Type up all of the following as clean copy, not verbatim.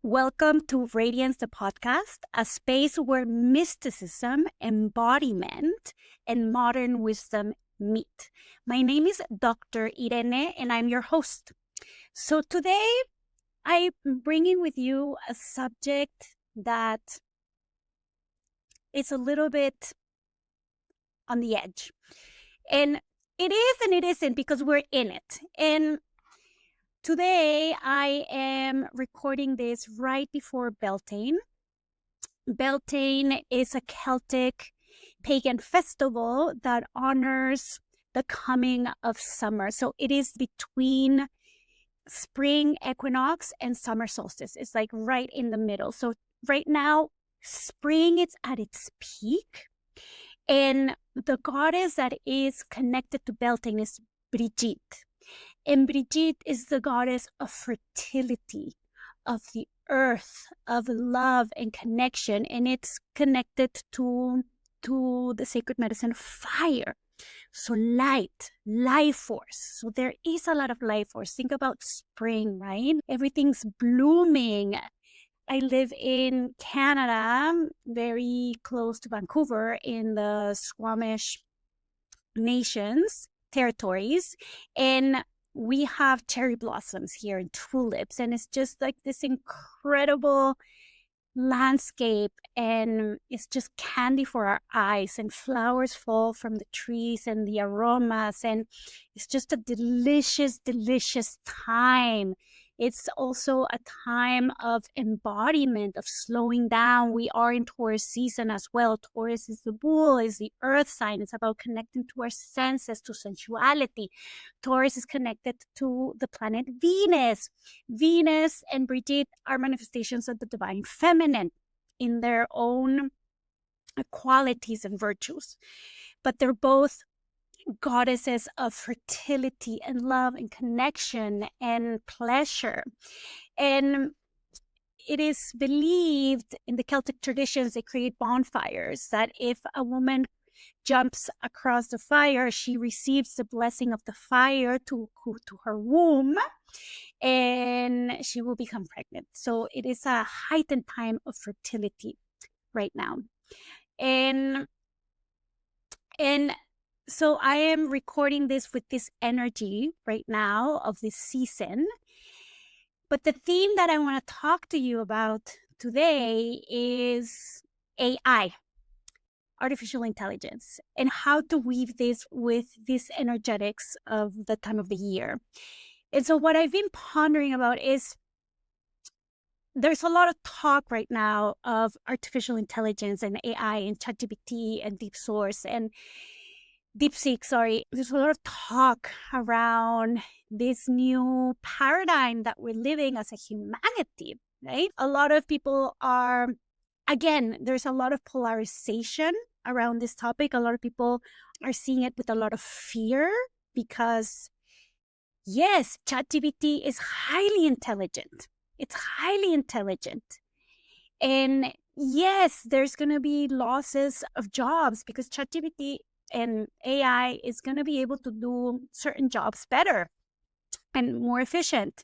Welcome to Radiance, the podcast, a space where mysticism, embodiment, and modern wisdom meet. My name is Dr. Irene, and I'm your host. So today, I'm bringing with you a subject that is a little bit on the edge. And it is and it isn't because we're in it. And today, I am recording this right before Beltane. Beltane is a Celtic pagan festival that honors the coming of summer. So it is between spring equinox and summer solstice. It's like right in the middle. So right now, spring is at its peak. And the goddess that is connected to Beltane is Brigitte. And Brigitte is the goddess of fertility, of the earth, of love and connection. And it's connected to the sacred medicine fire. So life force. So there is a lot of life force. Think about spring, right? Everything's blooming. I live in Canada, very close to Vancouver, in the Squamish nations, territories. And we have cherry blossoms here and tulips. And it's just like this incredible landscape, and it's just candy for our eyes, and flowers fall from the trees and the aromas, and it's just a delicious time. It's also a time of embodiment, of slowing down. We are in Taurus season as well. Taurus is the bull, is the earth sign. It's about connecting to our senses, to sensuality. Taurus is connected to the planet Venus. Venus and Brigitte are manifestations of the divine feminine in their own qualities and virtues. But they're both goddesses of fertility and love and connection and pleasure. And it is believed in the Celtic traditions, they create bonfires, that if a woman jumps across the fire, she receives the blessing of the fire to her womb, and she will become pregnant. So it is a heightened time of fertility right now. And so I am recording this with this energy right now of this season. But the theme that I want to talk to you about today is AI, artificial intelligence, and how to weave this with these energetics of the time of the year. And so what I've been pondering about is there's a lot of talk right now of artificial intelligence and AI and ChatGPT and DeepSeek, sorry. There's a lot of talk around this new paradigm that we're living as a humanity, right? A lot of people are, again, there's a lot of polarization around this topic. A lot of people are seeing it with a lot of fear because, yes, ChatGPT is highly intelligent. It's highly intelligent. And yes, there's going to be losses of jobs because ChatGPT and AI is going to be able to do certain jobs better and more efficient.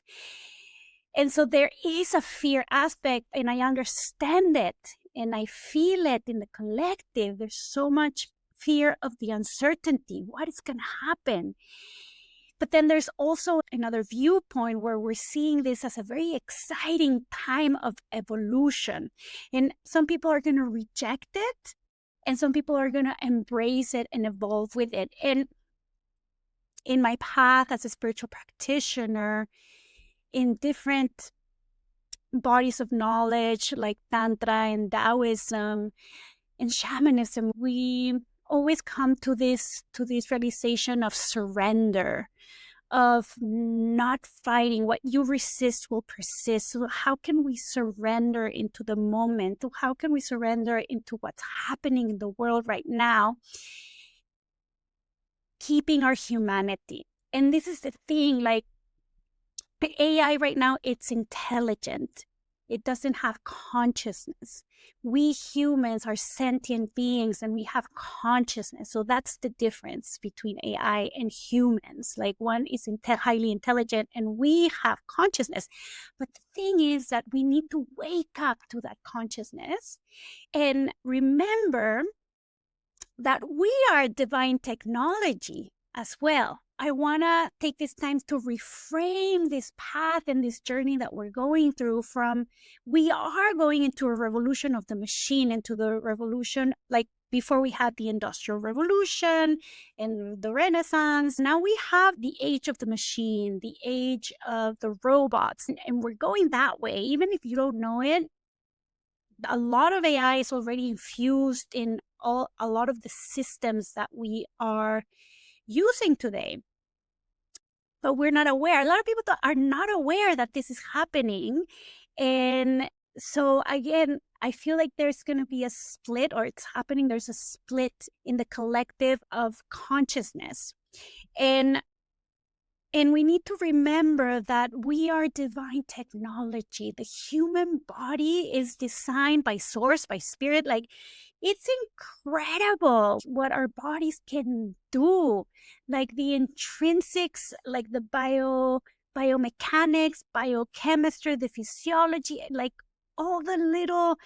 And so there is a fear aspect, and I understand it, and I feel it in the collective. There's so much fear of the uncertainty. What is going to happen? But then there's also another viewpoint where we're seeing this as a very exciting time of evolution. And some people are going to reject it, and some people are going to embrace it and evolve with it. And in my path as a spiritual practitioner, in different bodies of knowledge like Tantra and Taoism and shamanism, we always come to this realization of surrender, of not fighting. What you resist will persist. So how can we surrender into the moment? How can we surrender into what's happening in the world right now, keeping our humanity? And this is the thing, like the AI right now, it's intelligent. It doesn't have consciousness. We humans are sentient beings and we have consciousness. So that's the difference between AI and humans. Like one is highly intelligent and we have consciousness. But the thing is that we need to wake up to that consciousness and remember that we are divine technology as well. I want to take this time to reframe this path and this journey that we're going through from we are going into a revolution of the machine, into the revolution like before we had the Industrial Revolution and the Renaissance. Now we have the age of the machine, the age of the robots, and we're going that way. Even if you don't know it, a lot of AI is already infused in a lot of the systems that we are using today. But we're not aware. A lot of people are not aware that this is happening. And so again, I feel like there's going to be a split, or it's happening. There's a split in the collective of consciousness. And we need to remember that we are divine technology. The human body is designed by source, by spirit. Like, it's incredible what our bodies can do. Like the intrinsics, like the biomechanics, biochemistry, the physiology, like all the little,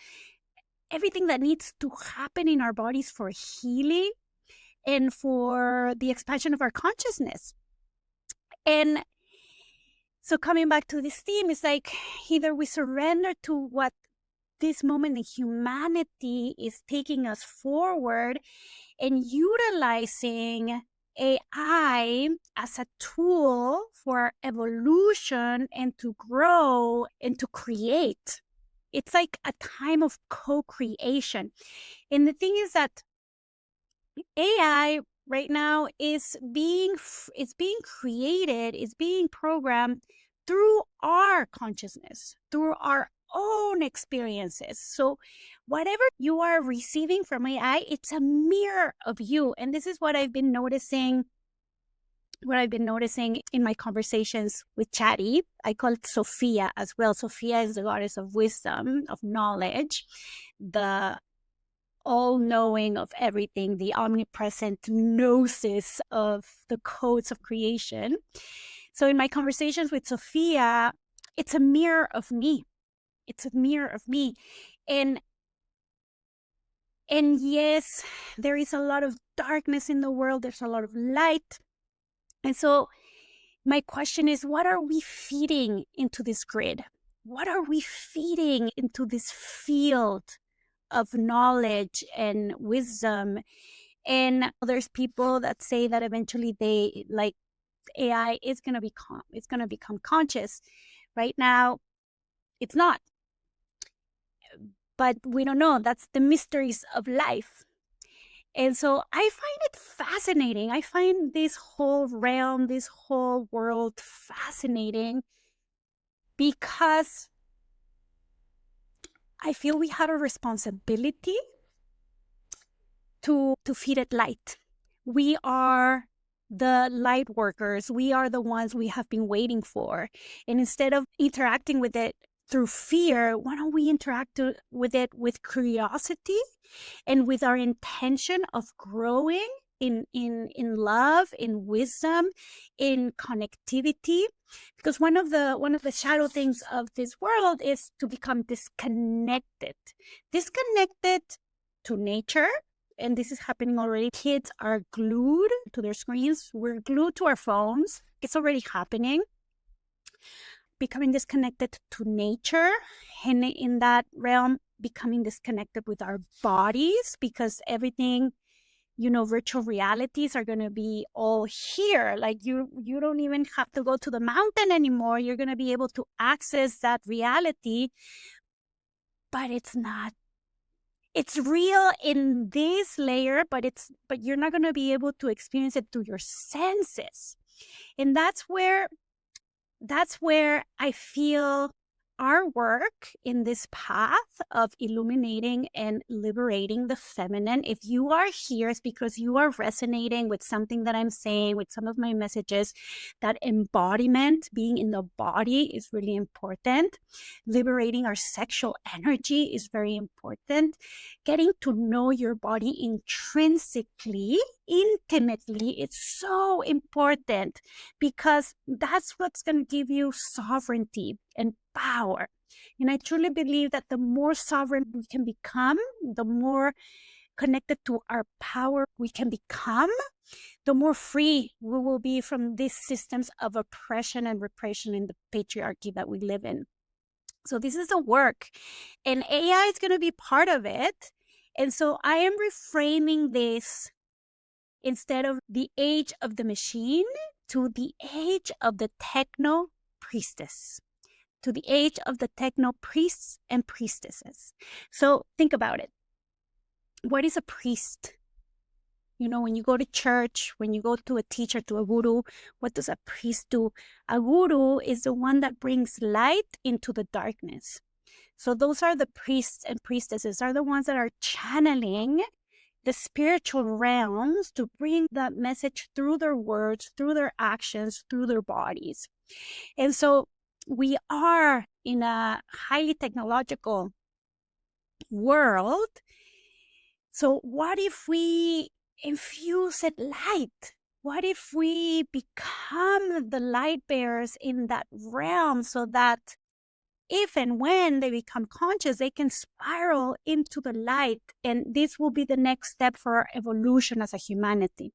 everything that needs to happen in our bodies for healing and for the expansion of our consciousness. And so coming back to this theme, it's like either we surrender to what this moment in humanity is taking us forward and utilizing AI as a tool for evolution and to grow and to create. It's like a time of co-creation. And the thing is that AI right now is being created, is being programmed through our consciousness, through our own experiences. So whatever you are receiving from AI, it's a mirror of you. And this is what I've been noticing in my conversations with Chatty. I call it Sophia as well. Sophia is the goddess of wisdom, of knowledge, the all-knowing of everything, the omnipresent gnosis of the codes of creation. So in my conversations with Sophia, it's a mirror of me. It's a mirror of me. And yes, there is a lot of darkness in the world. There's a lot of light. And so my question is, what are we feeding into this grid? What are we feeding into this field of knowledge and wisdom? And there's people that say that eventually they like AI is going to become conscious. Right now, it's not. But we don't know. That's the mysteries of life. And so I find it fascinating. I find this whole realm, this whole world fascinating because I feel we have a responsibility to feed it light. We are the light workers. We are the ones we have been waiting for. And instead of interacting with it through fear, why don't we interact with it with curiosity and with our intention of growing in love, in wisdom, in connectivity? Because one of the shadow things of this world is to become disconnected to nature. And this is happening already. Kids are glued to their screens. We're glued to our phones. It's already happening. Becoming disconnected to nature, and in that realm, becoming disconnected with our bodies, because everything, virtual realities are going to be all here. Like you don't even have to go to the mountain anymore. You're going to be able to access that reality, but it's not. It's real in this layer, but you're not going to be able to experience it through your senses. And that's where I feel our work in this path of illuminating and liberating the feminine, if you are here, it's because you are resonating with something that I'm saying, with some of my messages. That embodiment, being in the body, is really important. Liberating our sexual energy is very important. Getting to know your body intrinsically, intimately, it's so important, because that's what's going to give you sovereignty and power. And I truly believe that the more sovereign we can become, the more connected to our power we can become, the more free we will be from these systems of oppression and repression in the patriarchy that we live in. So this is the work, and AI is going to be part of it. And so I am reframing this, instead of the age of the machine, to the age of the Techno Priestess, to the age of the Techno Priests and Priestesses. So think about it. What is a priest? You know, when you go to church, when you go to a teacher, to a guru, what does a priest do? A guru is the one that brings light into the darkness. So those are the priests and priestesses, are the ones that are channeling the spiritual realms to bring that message through their words, through their actions, through their bodies. And so we are in a highly technological world. So what if we infuse it light? What if we become the light bearers in that realm, so that if and when they become conscious, they can spiral into the light. And this will be the next step for our evolution as a humanity.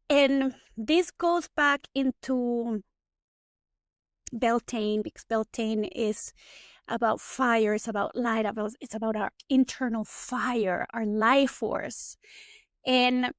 And this goes back into Beltane, because Beltane is about fire, it's about light, it's about our internal fire, our life force. And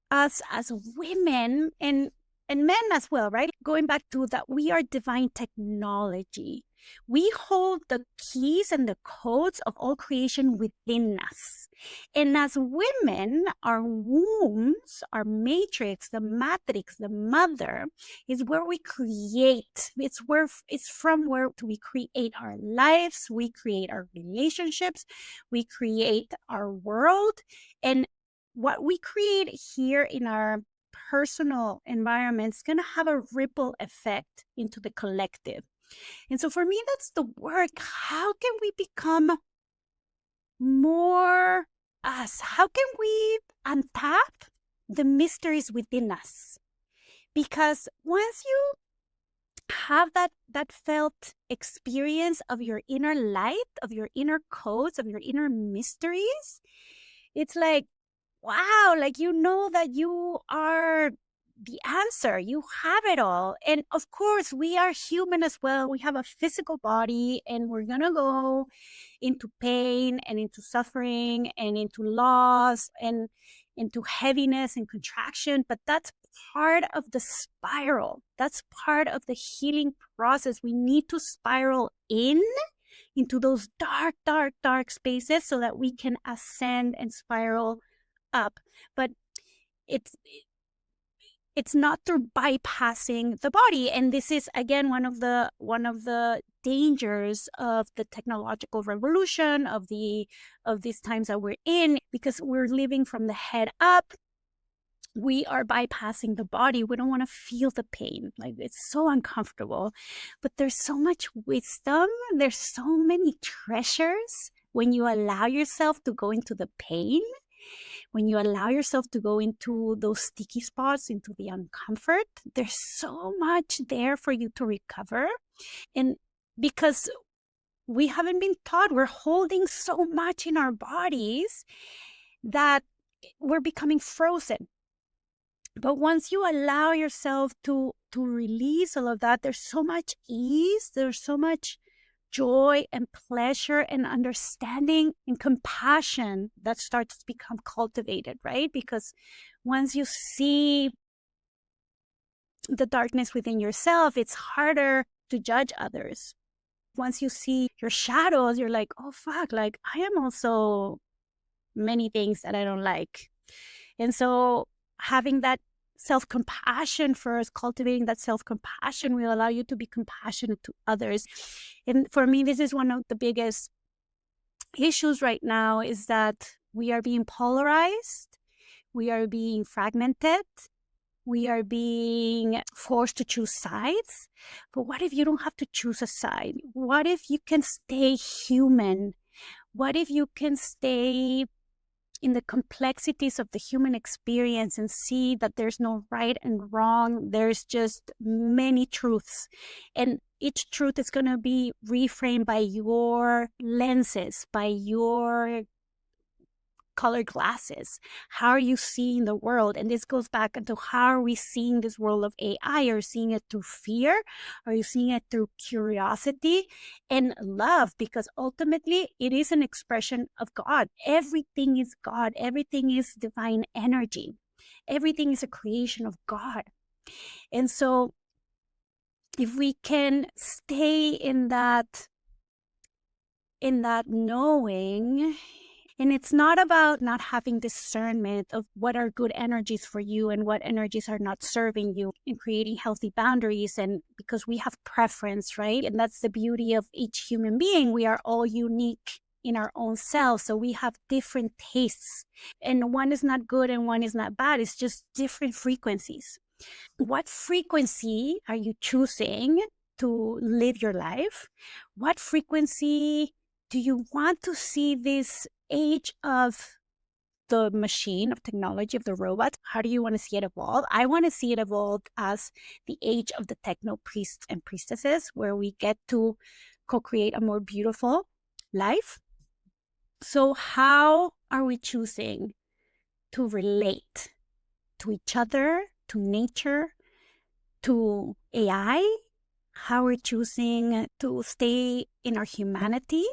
us as women and men as well, right? Going back to that, we are divine technology. We hold the keys and the codes of all creation within us. And as women, our wombs, our matrix, the matrix, the mother, is where we create. It's from where we create our lives, we create our relationships, we create our world. And what we create here in our personal environment is going to have a ripple effect into the collective. And so for me, that's the work. How can we become more us? How can we untap the mysteries within us? Because once you have that felt experience of your inner light, of your inner codes, of your inner mysteries, it's like, wow, like, you know that you are the answer. You have it all. And of course, we are human as well. We have a physical body, and we're going to go into pain and into suffering and into loss and into heaviness and contraction. But that's part of the spiral. That's part of the healing process. We need to spiral into those dark, dark, dark spaces so that we can ascend and spiral up. But it's not through bypassing the body. And this is, again, one of the dangers of the technological revolution, of these times that we're in, because we're living from the head up. We are bypassing the body. We don't want to feel the pain. Like, it's so uncomfortable. But there's so much wisdom. There's so many treasures when you allow yourself to go into the pain, when you allow yourself to go into those sticky spots, into the uncomfort. There's so much there for you to recover. And because we haven't been taught, we're holding so much in our bodies that we're becoming frozen. But once you allow yourself to release all of that, there's so much ease, there's so much joy and pleasure and understanding and compassion that starts to become cultivated, right? Because once you see the darkness within yourself, it's harder to judge others. Once you see your shadows, you're like, oh, fuck, like, I am also many things that I don't like. And so having that self-compassion first. Cultivating that self-compassion will allow you to be compassionate to others. And for me, this is one of the biggest issues right now, is that we are being polarized, we are being fragmented, we are being forced to choose sides. But what if you don't have to choose a side? What if you can stay human? What if you can stay in the complexities of the human experience and see that there's no right and wrong? There's just many truths. And each truth is going to be reframed by your lenses, by your colored glasses. How are you seeing the world? And this goes back into, how are we seeing this world of AI? Are you seeing it through fear? Are you seeing it through curiosity and love? Because ultimately it is an expression of God. Everything is God. Everything is divine energy. Everything is a creation of God. And so if we can stay in that knowing. And it's not about not having discernment of what are good energies for you and what energies are not serving you, and creating healthy boundaries. And because we have preference, right? And that's the beauty of each human being. We are all unique in our own selves. So we have different tastes, and one is not good and one is not bad. It's just different frequencies. What frequency are you choosing to live your life? What frequency do you want to see this age of the machine, of technology, of the robot? How do you want to see it evolve? I want to see it evolve as the age of the techno priests and priestesses, where we get to co-create a more beautiful life. So how are we choosing to relate to each other, to nature, to AI? How we're choosing to stay in our humanity?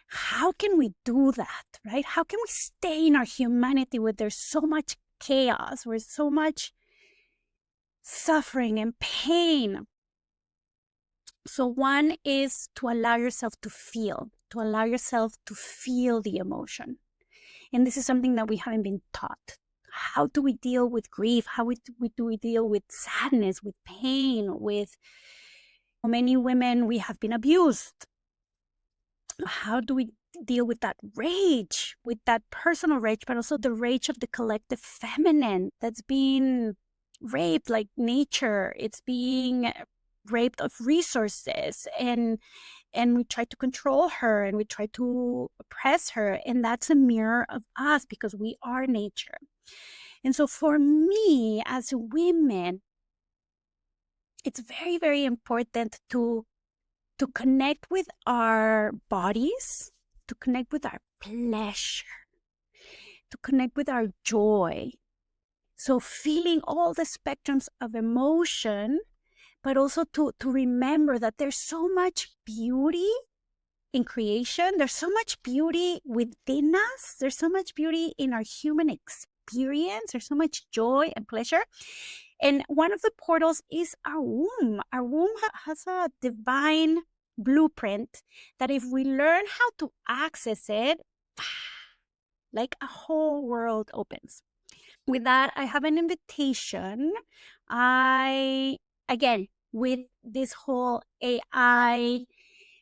How can we do that, right? How can we stay in our humanity where there's so much chaos, where so much suffering and pain? So one is to allow yourself to feel the emotion. And this is something that we haven't been taught. How do we deal with grief? How do we deal with sadness, with pain, with many women? We have been abused. How do we deal with that rage, with that personal rage, but also the rage of the collective feminine that's being raped like nature? It's being raped of resources, and we try to control her and we try to oppress her. And that's a mirror of us, because we are nature. And so for me, as women, it's very, very important to connect with our bodies, to connect with our pleasure, to connect with our joy. So feeling all the spectrums of emotion, but also to remember that there's so much beauty in creation. There's so much beauty within us. There's so much beauty in our human experience. There's so much joy and pleasure. And one of the portals is our womb. Our womb has a divine blueprint that if we learn how to access it, like a whole world opens. With that, I have an invitation. Again, with this whole AI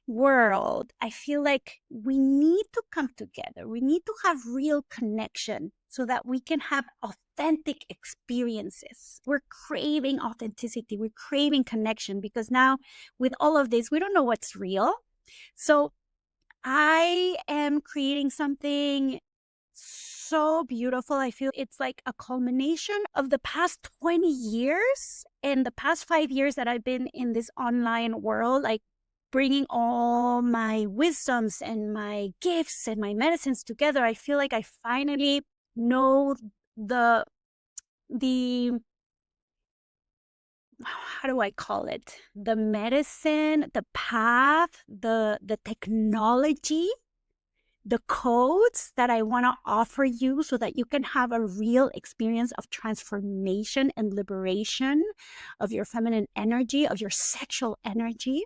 world, I feel like we need to come together. We need to have real connection so that we can have authentic experiences. We're craving authenticity. We're craving connection, because now with all of this, we don't know what's real. So I am creating something so beautiful. I feel it's like a culmination of the past 20 years and the past 5 years that I've been in this online world, like bringing all my wisdoms and my gifts and my medicines together. I feel like I finally know the how do I call it? The medicine, the path, the technology, the codes that I want to offer you so that you can have a real experience of transformation and liberation of your feminine energy, of your sexual energy,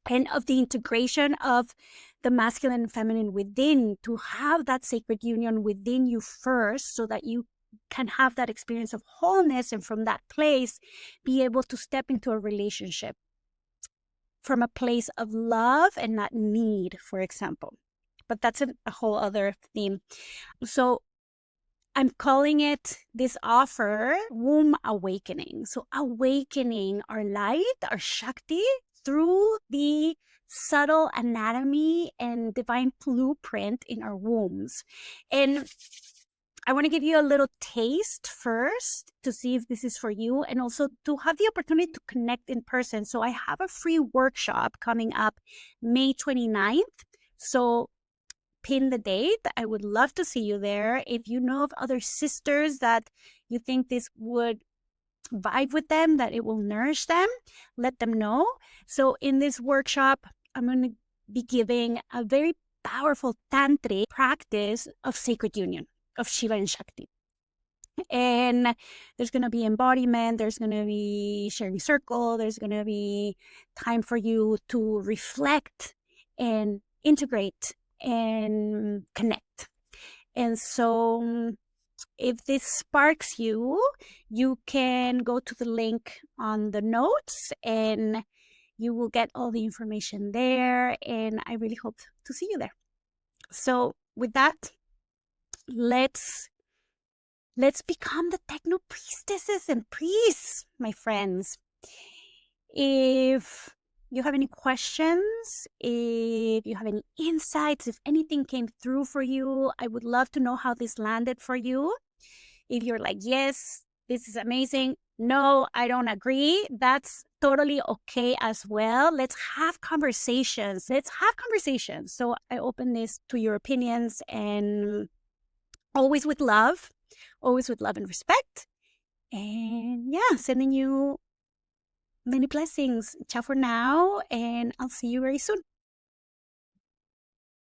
and of the integration of the masculine and feminine within, to have that sacred union within you first, so that you can have that experience of wholeness, and from that place be able to step into a relationship from a place of love and not need, for example. But that's a whole other theme. So I'm calling it, this offer, womb awakening. So awakening our light, our Shakti, through the subtle anatomy and divine blueprint in our wombs. And I want to give you a little taste first to see if this is for you, and also to have the opportunity to connect in person. So I have a free workshop coming up May 29th. So pin the date. I would love to see you there. If you know of other sisters that you think this would vibe with them, that it will nourish them, let them know. So in this workshop, I'm going to be giving a very powerful tantric practice of sacred union of Shiva and Shakti. And there's going to be embodiment, there's going to be sharing circle, there's going to be time for you to reflect and integrate and connect. And so if this sparks you, you can go to the link on the notes and you will get all the information there. And I really hope to see you there. So with that, let's become the Techno Priestesses and priests, my friends. If you have any questions, if you have any insights, if anything came through for you, I would love to know how this landed for you. If you're like, yes, this is amazing. No, I don't agree. That's totally okay as well. Let's have conversations. So I open this to your opinions, and always with love and respect. And yeah, sending you many blessings. Ciao for now, and I'll see you very soon.